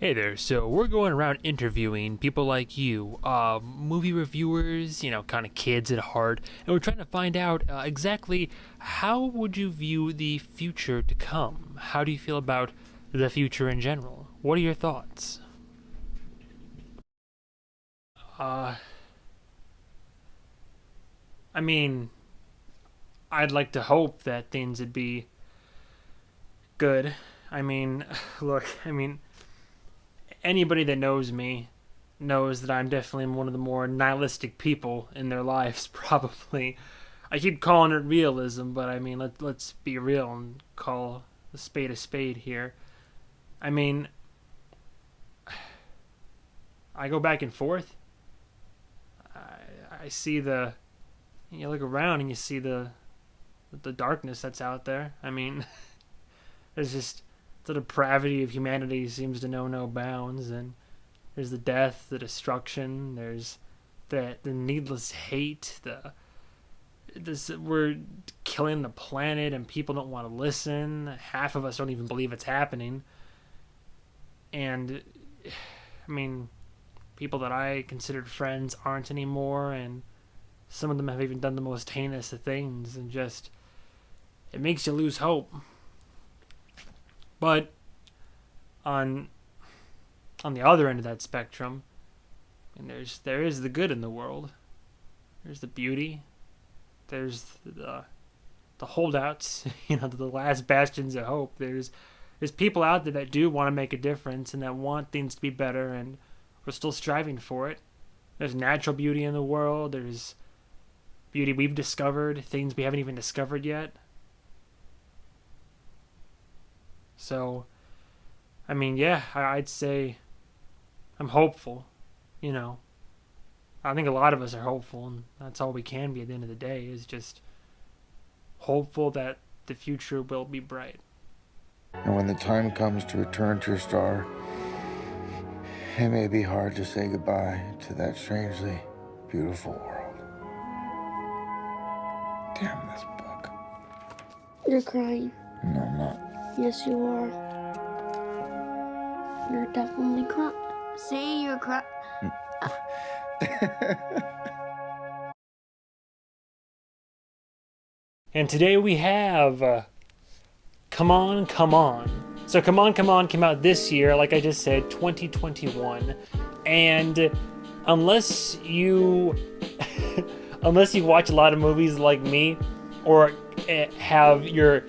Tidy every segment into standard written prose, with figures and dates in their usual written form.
Hey there, so we're going around interviewing people like you, movie reviewers, kind of kids at heart, and we're trying to find out exactly how would you view the future to come? How do you feel about the future in general? What are your thoughts? Uh, I mean, I'd like to hope that things would be good. I mean, look, anybody that knows me knows that I'm definitely one of the more nihilistic people in their lives, probably. I keep calling it realism, but I mean, let's be real and call a spade here. I mean, I go back and forth. I see you look around and you see the darkness that's out there. I mean, there's just the depravity of humanity seems to know no bounds, and there's the death, the destruction, there's the needless hate, the this we're killing the planet and people don't want to listen. Half of us don't even believe it's happening. And I mean, people that I considered friends aren't anymore, and some of them have even done the most heinous of things, and just it makes you lose hope. But on on the other end of that spectrum, and there is the good in the world. There's the beauty. There's the holdouts, the last bastions of hope. There's people out there that do want to make a difference and that want things to be better, and we're still striving for it. There's natural beauty in the world. There's beauty we've discovered, things we haven't even discovered yet. So, I mean, yeah, I'd say I'm hopeful. You know, I think a lot of us are hopeful, and that's all we can be at the end of the day is just hopeful that the future will be bright. And when the time comes to return to your star, it may be hard to say goodbye to that strangely beautiful world. Damn this book. You're crying. No, I'm not. Yes, you are. You're definitely crying. Say you're crying. And today we have Come On, Come On. So Come On, Come On came out this year, like I just said, 2021. And unless you unless you watch a lot of movies like me, or have your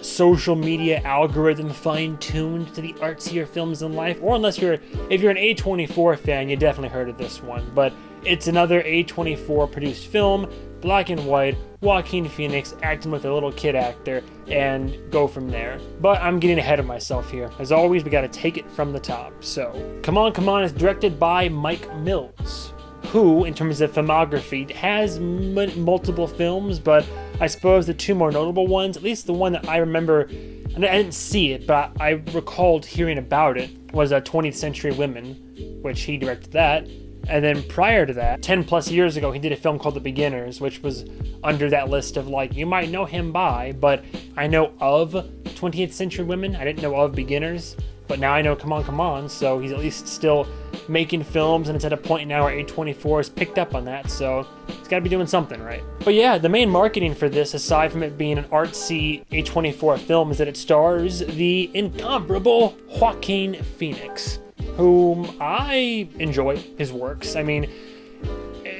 social media algorithm fine-tuned to the artsier films in life, or if you're an A24 fan, you definitely heard of this one. But it's another A24 produced film, black and white, Joaquin Phoenix acting with a little kid actor, and go from there. But I'm getting ahead of myself here. As always, we gotta take it from the top. So, Come On, Come On is directed by Mike Mills, who, in terms of filmography, has multiple films, but I suppose the two more notable ones, at least the one that I remember, and I didn't see it, but I recalled hearing about it, was 20th Century Women, which he directed that. And then prior to that, 10 plus years ago, he did a film called The Beginners, which was under that list of, you might know him by, but I know of 20th Century Women. I didn't know of Beginners, but now I know Come On, Come On, so he's at least still making films, and it's at a point now where A24 has picked up on that, so he's got to be doing something right. But yeah, the main marketing for this, aside from it being an artsy A24 film, is that it stars the incomparable Joaquin Phoenix, whom I enjoy his works. I mean,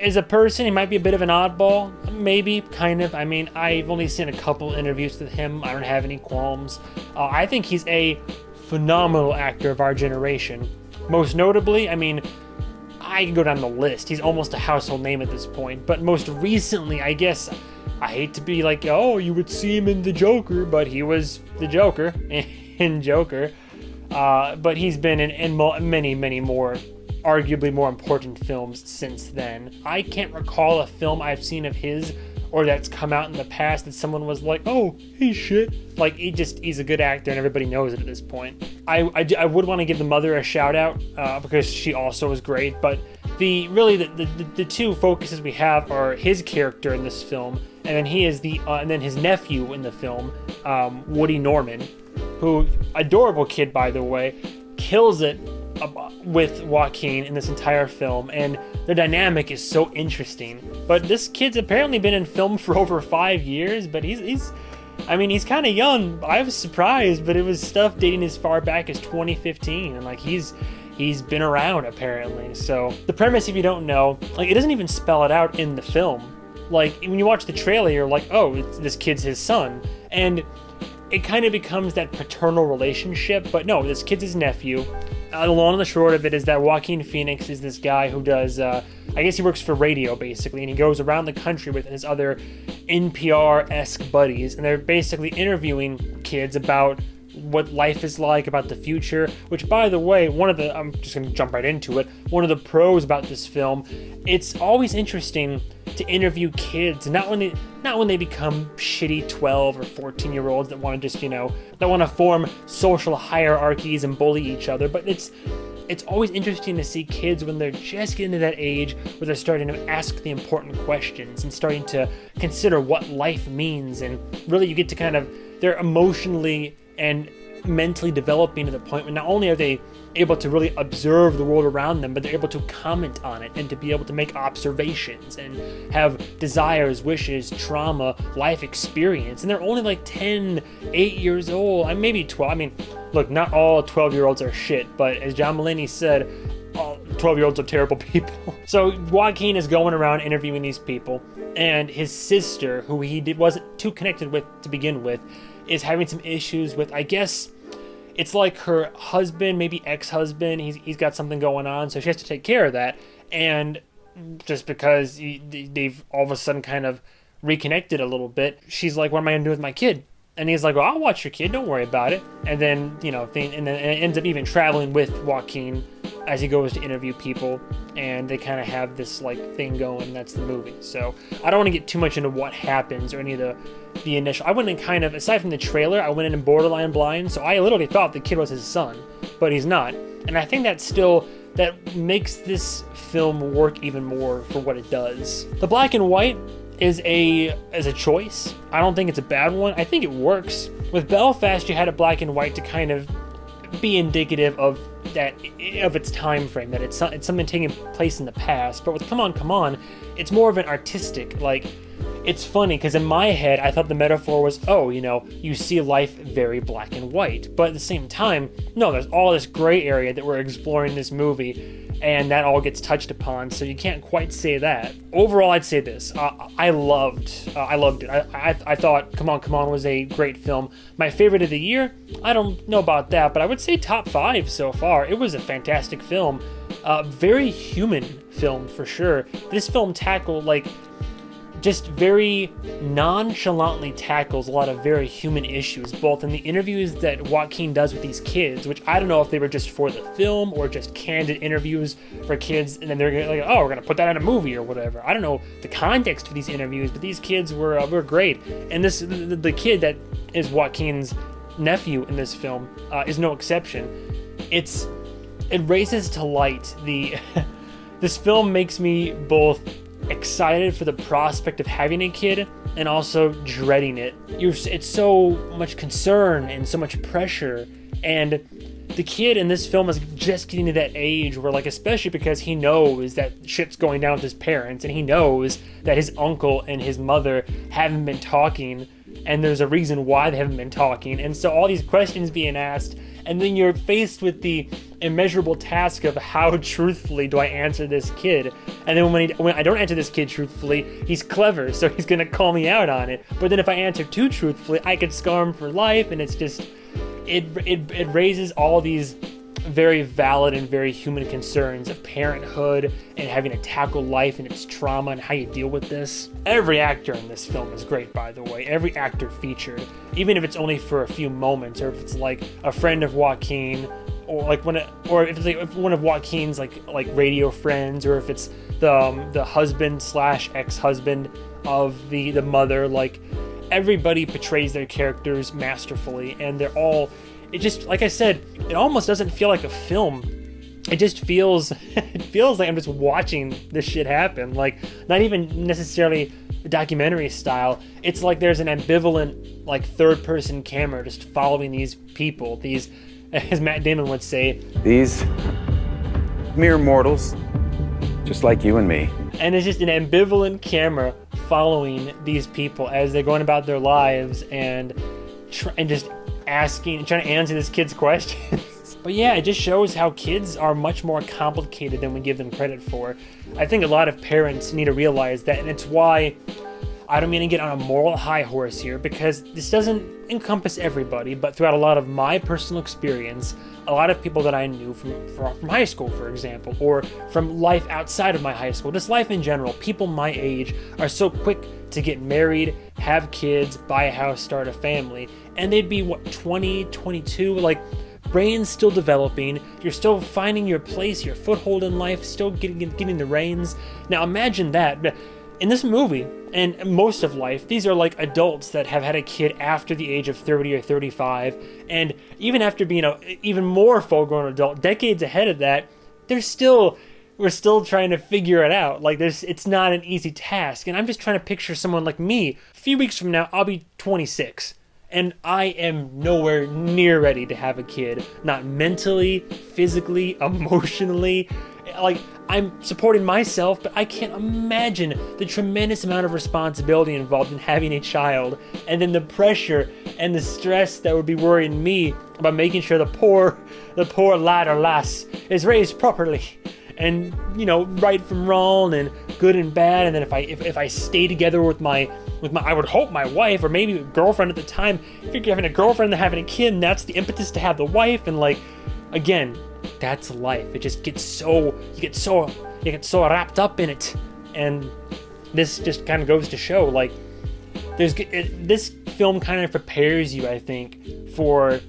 as a person, he might be a bit of an oddball, maybe, kind of. I mean, I've only seen a couple interviews with him. I don't have any qualms. I think he's a phenomenal actor of our generation. Most notably, I mean, I can go down the list. He's almost a household name at this point. But most recently, I guess, I hate to be like, oh, you would see him in The Joker, but he was the Joker in Joker. But he's been in many, many more, arguably more important films since then. I can't recall a film I've seen of his or that's come out in the past that someone was like, oh, he's shit. He's a good actor and everybody knows it at this point. I would want to give the mother a shout out because she also was great, but the two focuses we have are his character in this film, and then and then his nephew in the film, Woody Norman, who, adorable kid by the way, kills it with Joaquin in this entire film, and the dynamic is so interesting. But this kid's apparently been in film for over 5 years, but he's kind of young. I was surprised, but it was stuff dating as far back as 2015, and like he's been around apparently. So the premise, if you don't know, like it doesn't even spell it out in the film. Like when you watch the trailer, you're like, oh, this kid's his son, and it kind of becomes that paternal relationship. But no, this kid's his nephew. The long and the short of it is that Joaquin Phoenix is this guy who does, I guess he works for radio basically, and he goes around the country with his other NPR-esque buddies, and they're basically interviewing kids about what life is like, about the future, which, by the way, I'm just going to jump right into it, one of the pros about this film, it's always interesting to interview kids, not when they become shitty 12 or 14-year-olds that want to just, that want to form social hierarchies and bully each other, but it's always interesting to see kids when they're just getting to that age where they're starting to ask the important questions and starting to consider what life means, and really you get to they're emotionally and mentally developing to the point where not only are they able to really observe the world around them, but they're able to comment on it and to be able to make observations and have desires, wishes, trauma, life experience. And they're only like 10, 8 years old, maybe 12. Look, not all 12-year-olds are shit, but as John Mulaney said, all 12-year-olds are terrible people. So Joaquin is going around interviewing these people, and his sister, who he wasn't too connected with to begin with, is having some issues with, I guess, it's like her husband, maybe ex-husband, he's got something going on, so she has to take care of that. And just because they've all of a sudden kind of reconnected a little bit, she's like, what am I going to do with my kid? And he's like, well, I'll watch your kid, don't worry about it. And then, and then it ends up even traveling with Joaquin as he goes to interview people, and they kind of have this like thing going. That's the movie. So I don't want to get too much into what happens or any of the initial. I went in aside from the trailer, I went in borderline blind, so I literally thought the kid was his son, but he's not. And I think that makes this film work even more for what it does. The black and white is a choice. I don't think it's a bad one. I think it works. With Belfast, you had a black and white to kind of be indicative of its time frame, that it's something taking place in the past. But with Come On, Come On, it's more of an artistic, like, it's funny because in my head I thought the metaphor was, you see life very black and white, but at the same time, no, there's all this gray area that we're exploring in this movie, and that all gets touched upon, so you can't quite say that. Overall, I'd say this. I loved it. I thought Come On, Come On was a great film. My favorite of the year? I don't know about that, but I would say top 5 so far. It was a fantastic film. Very human film, for sure. This film tackled, just very nonchalantly tackles a lot of very human issues, both in the interviews that Joaquin does with these kids, which I don't know if they were just for the film or just candid interviews for kids, and then they're like, oh, we're gonna put that in a movie or whatever. I don't know the context of these interviews, but these kids were great. And the kid that is Joaquin's nephew in this film is no exception. It raises to light this film makes me both excited for the prospect of having a kid and also dreading it. It's so much concern and so much pressure, and the kid in this film is just getting to that age where, especially because he knows that shit's going down with his parents, and he knows that his uncle and his mother haven't been talking, and there's a reason why they haven't been talking, and so all these questions being asked, and then you're faced with the immeasurable task of how truthfully do I answer this kid. And then when I don't answer this kid truthfully, he's clever, so he's gonna call me out on it. But then if I answer too truthfully, I could scar him for life, and it's just, it raises all these very valid and very human concerns of parenthood and having to tackle life and its trauma and how you deal with this. Every actor in this film is great, by the way. Every actor featured, even if it's only for a few moments, or if it's like a friend of Joaquin, or if it's one of Joaquin's like radio friends, or if it's the husband / ex-husband of the mother. Everybody portrays their characters masterfully, and they're all. It just, like I said, it almost doesn't feel like a film. It just feels, like I'm just watching this shit happen. Not even necessarily a documentary style. It's like there's an ambivalent, third-person camera just following these people, these as Matt Damon would say. These mere mortals, just like you and me. And it's just an ambivalent camera following these people as they're going about their lives and just trying to answer this kid's questions. But yeah, it just shows how kids are much more complicated than we give them credit for. I think a lot of parents need to realize that, and it's why I don't mean to get on a moral high horse here, because this doesn't encompass everybody, but throughout a lot of my personal experience, a lot of people that I knew from high school, for example, or from life outside of my high school, just life in general, people my age are so quick to get married, have kids, buy a house, start a family, and they'd be, 20, 22, like, brain's still developing, you're still finding your place, your foothold in life, still getting the reins. Now imagine that. In this movie, and most of life, these are like adults that have had a kid after the age of 30 or 35, and even after being an even more full-grown adult, decades ahead of that, we're still trying to figure it out. Like, it's not an easy task, and I'm just trying to picture someone like me. A few weeks from now, I'll be 26, and I am nowhere near ready to have a kid. Not mentally, physically, emotionally. Like, I'm supporting myself, but I can't imagine the tremendous amount of responsibility involved in having a child, and then the pressure and the stress that would be worrying me about making sure the poor lad or lass is raised properly, and right from wrong and good and bad. And then if I stay together with my I would hope my wife, or maybe girlfriend at the time, if you're having a girlfriend and having a kid, and that's the impetus to have the wife, and like, again, that's life. It just gets so you get so wrapped up in it, and this just kind of goes to show, like, this film kind of prepares you, I think, for,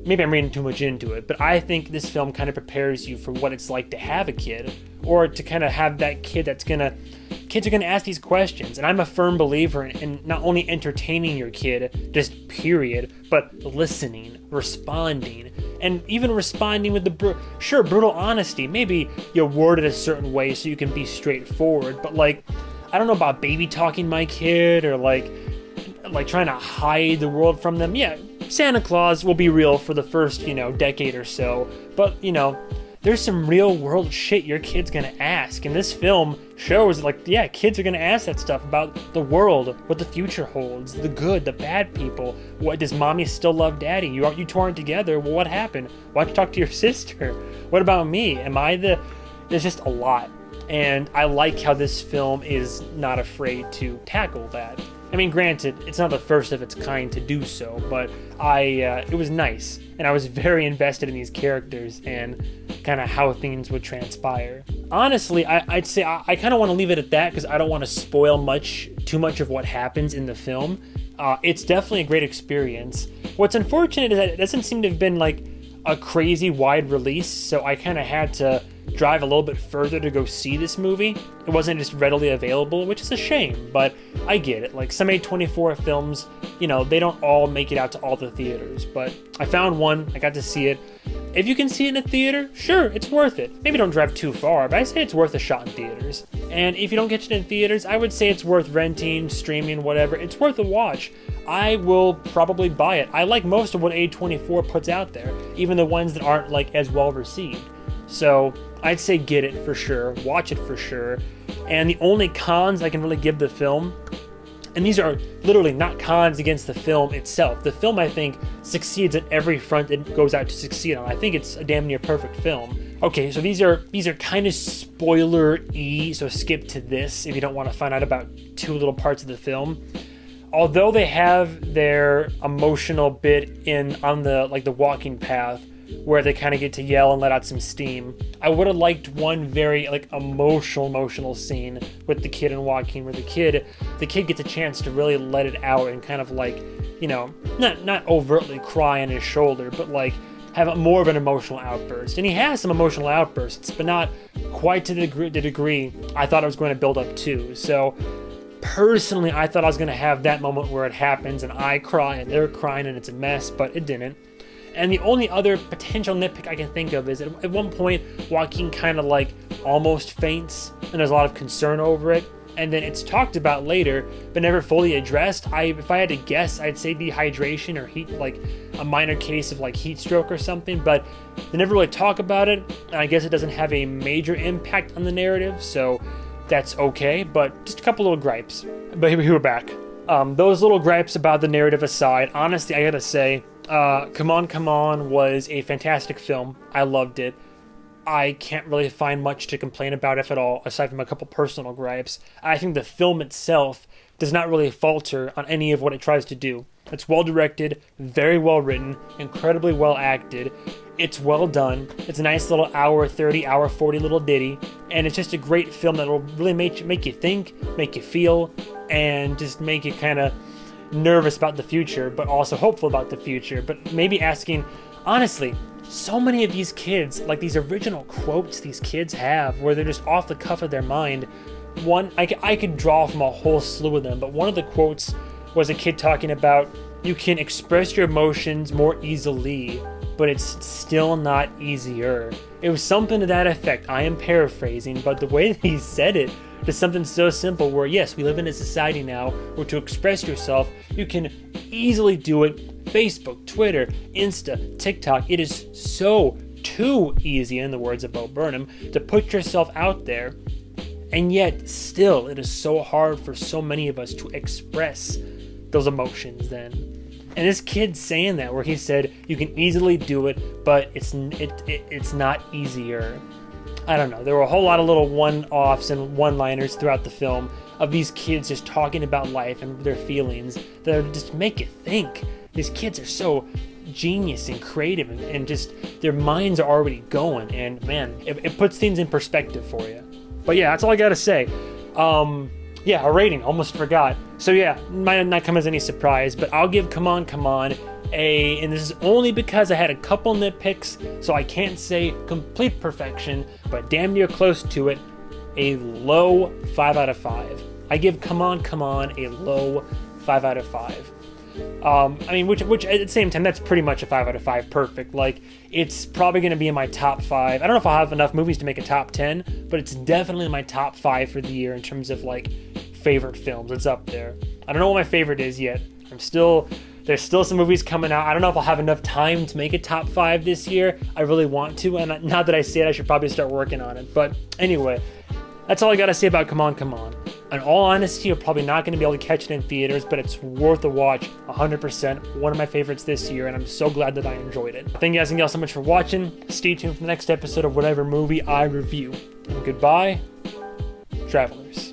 maybe I'm reading too much into it, but I think this film kind of prepares you for what it's like to have a kid, or to kind of have that kid kids are going to ask these questions. And I'm a firm believer in not only entertaining your kid, just period, but listening, responding, and even responding with the brutal honesty. Maybe you word it a certain way so you can be straightforward, but like, I don't know about baby talking my kid, or like trying to hide the world from them. Yeah, Santa Claus will be real for the first, decade or so, but there's some real world shit your kid's gonna ask, and this film shows, like, yeah, kids are gonna ask that stuff about the world, what the future holds, the good, the bad people. What, does mommy still love daddy? You torn together? Well, what happened? Why'd you talk to your sister? What about me? There's just a lot, and I like how this film is not afraid to tackle that. I mean, granted, it's not the first of its kind to do so, but it was nice, and I was very invested in these characters and kind of how things would transpire. Honestly, I'd say I kind of want to leave it at that, because I don't want to spoil too much of what happens in the film. It's definitely a great experience. What's unfortunate is that it doesn't seem to have been like a crazy wide release, so I kind of had to drive a little bit further to go see this movie. It wasn't just readily available, which is a shame, but I get it. Like, some A24 films, they don't all make it out to all the theaters, but I found one, I got to see it. If you can see it in a theater, sure, it's worth it. Maybe don't drive too far, but I say it's worth a shot in theaters. And if you don't get it in theaters, I would say it's worth renting, streaming, whatever. It's worth a watch. I will probably buy it. I like most of what A24 puts out there, even the ones that aren't like as well received. So I'd say get it for sure, watch it for sure. And the only cons I can really give the film, and these are literally not cons against the film itself. The film, I think, succeeds at every front it goes out to succeed on. I think it's a damn near perfect film. Okay, so these are kind of spoiler-y, so skip to this if you don't want to find out about two little parts of the film. Although they have their emotional bit on the walking path, where they kind of get to yell and let out some steam, I would have liked one very emotional scene with the kid and Joaquin, where the kid gets a chance to really let it out and kind of not overtly cry on his shoulder, but have more of an emotional outburst. And he has some emotional outbursts, but not quite to the degree I thought I was going to build up to. So personally, I thought I was going to have that moment where it happens and I cry and they're crying and it's a mess, but it didn't. And the only other potential nitpick I can think of is at one point, Joaquin kind of almost faints, and there's a lot of concern over it. and then it's talked about later but never fully addressed. If I had to guess, I'd say dehydration or heat, like a minor case of like heat stroke or something, but they never really talk about it, and I guess it doesn't have a major impact on the narrative, so that's okay. But just a couple little gripes. But here we're back. Those little gripes about the narrative aside, honestly, I gotta say, Come On, Come On was a fantastic film. I loved it. I can't really find much to complain about, if at all, aside from a couple personal gripes. I think the film itself does not really falter on any of what it tries to do. It's well directed, very well written, incredibly well acted. It's well done. It's a nice little hour 30, hour 40 little ditty, and it's just a great film that will really make you think, make you feel, and just make you kind of nervous about the future, but also hopeful about the future. But maybe asking, honestly, so many of these kids, like these original quotes these kids have, where they're just off the cuff of their mind. One, I could draw from a whole slew of them, but one of the quotes was a kid talking about, you can express your emotions more easily, but it's still not easier. It was something to that effect. I am paraphrasing, but the way that he said it is something so simple where, yes, we live in a society now where to express yourself, you can easily do it. Facebook, Twitter, Insta, TikTok. It is so too easy, in the words of Bo Burnham, to put yourself out there. And yet, still, it is so hard for so many of us to express those emotions then. And this kid's saying that, where he said, you can easily do it, but it's not easier. I don't know. There were a whole lot of little one-offs and one-liners throughout the film of these kids just talking about life and their feelings that just make you think. These kids are so genius and creative, and just their minds are already going, and man, it puts things in perspective for you. But yeah, that's all I gotta say. Yeah, a rating, almost forgot. So yeah, might not come as any surprise, but I'll give Come On, Come On and this is only because I had a couple nitpicks, so I can't say complete perfection, but damn near close to it, a low 5 out of 5. I give Come On, Come On a low 5 out of 5. I mean, which at the same time, that's pretty much a 5 out of 5 perfect. Like, it's probably going to be in my top 5. I don't know if I'll have enough movies to make a top 10, but it's definitely in my top 5 for the year in terms of, like, favorite films. It's up there. I don't know what my favorite is yet. There's still some movies coming out. I don't know if I'll have enough time to make a top 5 this year. I really want to, and now that I say it, I should probably start working on it. But anyway, that's all I gotta say about Come On, Come On. In all honesty, you're probably not going to be able to catch it in theaters, but it's worth a watch, 100%. One of my favorites this year, and I'm so glad that I enjoyed it. Thank you guys and gals so much for watching. Stay tuned for the next episode of whatever movie I review. And goodbye, travelers.